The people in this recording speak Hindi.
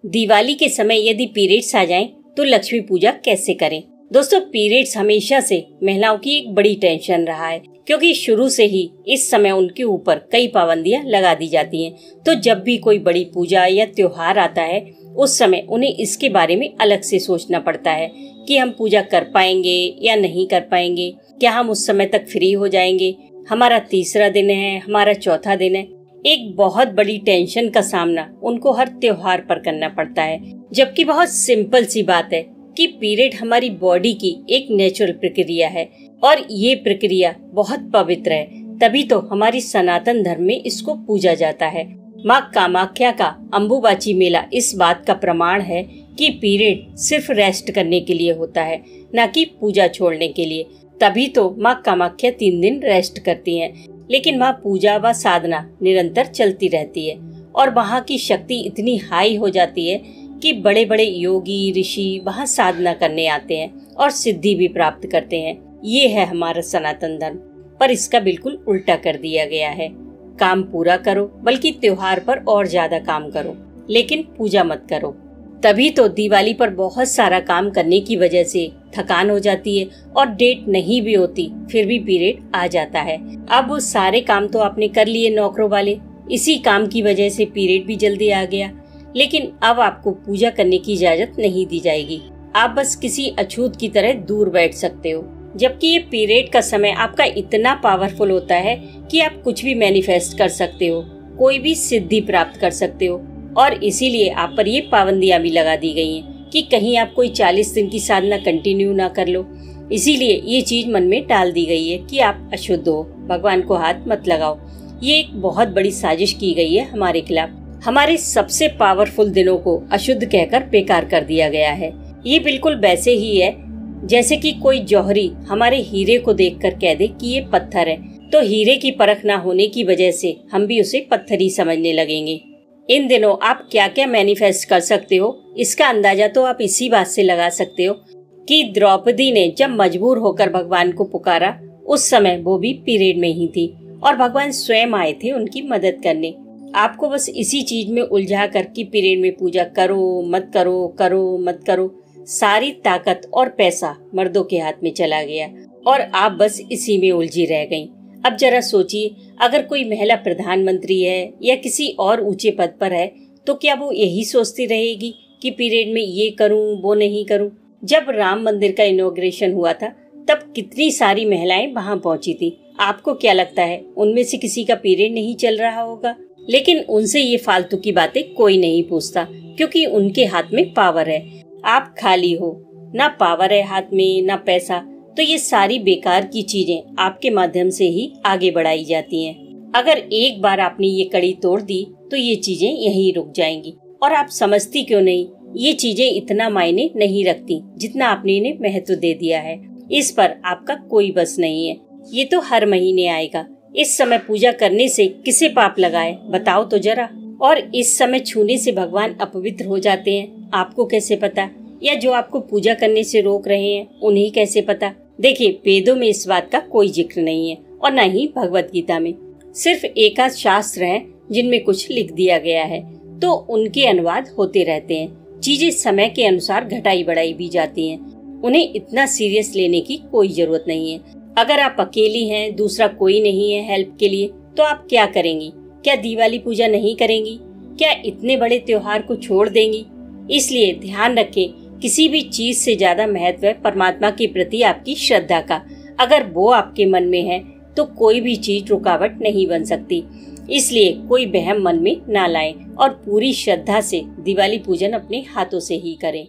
दिवाली के समय यदि पीरियड्स आ जाएं तो लक्ष्मी पूजा कैसे करें। दोस्तों, पीरियड्स हमेशा से महिलाओं की एक बड़ी टेंशन रहा है, क्योंकि शुरू से ही इस समय उनके ऊपर कई पाबंदियां लगा दी जाती हैं। तो जब भी कोई बड़ी पूजा या त्योहार आता है, उस समय उन्हें इसके बारे में अलग से सोचना पड़ता है कि हम पूजा कर पाएंगे या नहीं कर पाएंगे, क्या हम उस समय तक फ्री हो जाएंगे, हमारा तीसरा दिन है, हमारा चौथा दिन है। एक बहुत बड़ी टेंशन का सामना उनको हर त्योहार पर करना पड़ता है, जबकि बहुत सिंपल सी बात है कि पीरियड हमारी बॉडी की एक नेचुरल प्रक्रिया है और ये प्रक्रिया बहुत पवित्र है। तभी तो हमारी सनातन धर्म में इसको पूजा जाता है। माँ कामाख्या का अम्बुबाची मेला इस बात का प्रमाण है कि पीरियड सिर्फ रेस्ट करने के लिए होता है, न कि पूजा छोड़ने के लिए। तभी तो माँ कामाख्या 3 दिन रेस्ट करती हैं, लेकिन वहाँ पूजा व साधना निरंतर चलती रहती है और वहाँ की शक्ति इतनी हाई हो जाती है कि बड़े बड़े योगी ऋषि वहाँ साधना करने आते हैं और सिद्धि भी प्राप्त करते हैं। ये है हमारा सनातन धर्म। पर इसका बिल्कुल उल्टा कर दिया गया है। काम पूरा करो, बल्कि त्योहार पर और ज्यादा काम करो, लेकिन पूजा मत करो। तभी तो दिवाली पर बहुत सारा काम करने की वजह से थकान हो जाती है और डेट नहीं भी होती, फिर भी पीरियड आ जाता है। अब वो सारे काम तो आपने कर लिए नौकरों वाले, इसी काम की वजह से पीरियड भी जल्दी आ गया। लेकिन अब आपको पूजा करने की इजाजत नहीं दी जाएगी। आप बस किसी अछूत की तरह दूर बैठ सकते हो, जबकि ये पीरियड का समय आपका इतना पावरफुल होता है कि आप कुछ भी मैनिफेस्ट कर सकते हो, कोई भी सिद्धि प्राप्त कर सकते हो। और इसीलिए आप पर ये पाबंदियां भी लगा दी गई हैं कि कहीं आप कोई 40 दिन की साधना कंटिन्यू ना कर लो। इसीलिए ये चीज मन में डाल दी गई है कि आप अशुद्ध हो, भगवान को हाथ मत लगाओ। ये एक बहुत बड़ी साजिश की गई है हमारे खिलाफ। हमारे सबसे पावरफुल दिनों को अशुद्ध कहकर बेकार कर दिया गया है। ये बिल्कुल वैसे ही है जैसे कि कोई जौहरी हमारे हीरे को देखकर कह दे कि ये पत्थर है, तो हीरे की परख ना होने की वजह से हम भी उसे पत्थर ही समझने लगेंगे। इन दिनों आप क्या क्या मैनिफेस्ट कर सकते हो, इसका अंदाजा तो आप इसी बात से लगा सकते हो कि द्रौपदी ने जब मजबूर होकर भगवान को पुकारा, उस समय वो भी पीरियड में ही थी और भगवान स्वयं आए थे उनकी मदद करने। आपको बस इसी चीज में उलझा कर कि पीरियड में पूजा करो मत करो, करो मत करो, सारी ताकत और पैसा मर्दों के हाथ में चला गया और आप बस इसी में उलझी रह गईं। अब जरा सोचिए, अगर कोई महिला प्रधानमंत्री है या किसी और ऊंचे पद पर है, तो क्या वो यही सोचती रहेगी कि पीरियड में ये करूं वो नहीं करूं। जब राम मंदिर का इनॉग्रेशन हुआ था, तब कितनी सारी महिलाएं वहां पहुंची थी। आपको क्या लगता है उनमें से किसी का पीरियड नहीं चल रहा होगा? लेकिन उनसे ये फालतू की बातें कोई नहीं पूछता, क्योंकि उनके हाथ में पावर है। आप खाली हो, ना पावर है हाथ में ना पैसा, तो ये सारी बेकार की चीजें आपके माध्यम से ही आगे बढ़ाई जाती हैं। अगर एक बार आपने ये कड़ी तोड़ दी तो ये चीजें यहीं रुक जाएंगी। और आप समझती क्यों नहीं, ये चीजें इतना मायने नहीं रखती जितना आपने इन्हें महत्व दे दिया है। इस पर आपका कोई बस नहीं है। ये तो हर महीने आएगा। इस समय पूजा करने से किसे पाप लगाए, बताओ तो जरा। और इस समय छूने से भगवान अपवित्र हो जाते हैं, आपको कैसे पता? या जो आपको पूजा करने से रोक रहे हैं उन्हें कैसे पता? देखिए, वेदों में इस बात का कोई जिक्र नहीं है और न ही भगवत गीता में। सिर्फ एकाध शास्त्र हैं जिनमें कुछ लिख दिया गया है, तो उनके अनुवाद होते रहते हैं। चीजें समय के अनुसार घटाई बढ़ाई भी जाती हैं, उन्हें इतना सीरियस लेने की कोई जरूरत नहीं है। अगर आप अकेली हैं, दूसरा कोई नहीं है हेल्प के लिए, तो आप क्या करेंगी? क्या दिवाली पूजा नहीं करेंगी? क्या इतने बड़े त्योहार को छोड़ देंगी? इसलिए ध्यान रखें, किसी भी चीज से ज्यादा महत्व है परमात्मा के प्रति आपकी श्रद्धा का। अगर वो आपके मन में है तो कोई भी चीज रुकावट नहीं बन सकती। इसलिए कोई वहम मन में ना लाएं और पूरी श्रद्धा से दिवाली पूजन अपने हाथों से ही करें।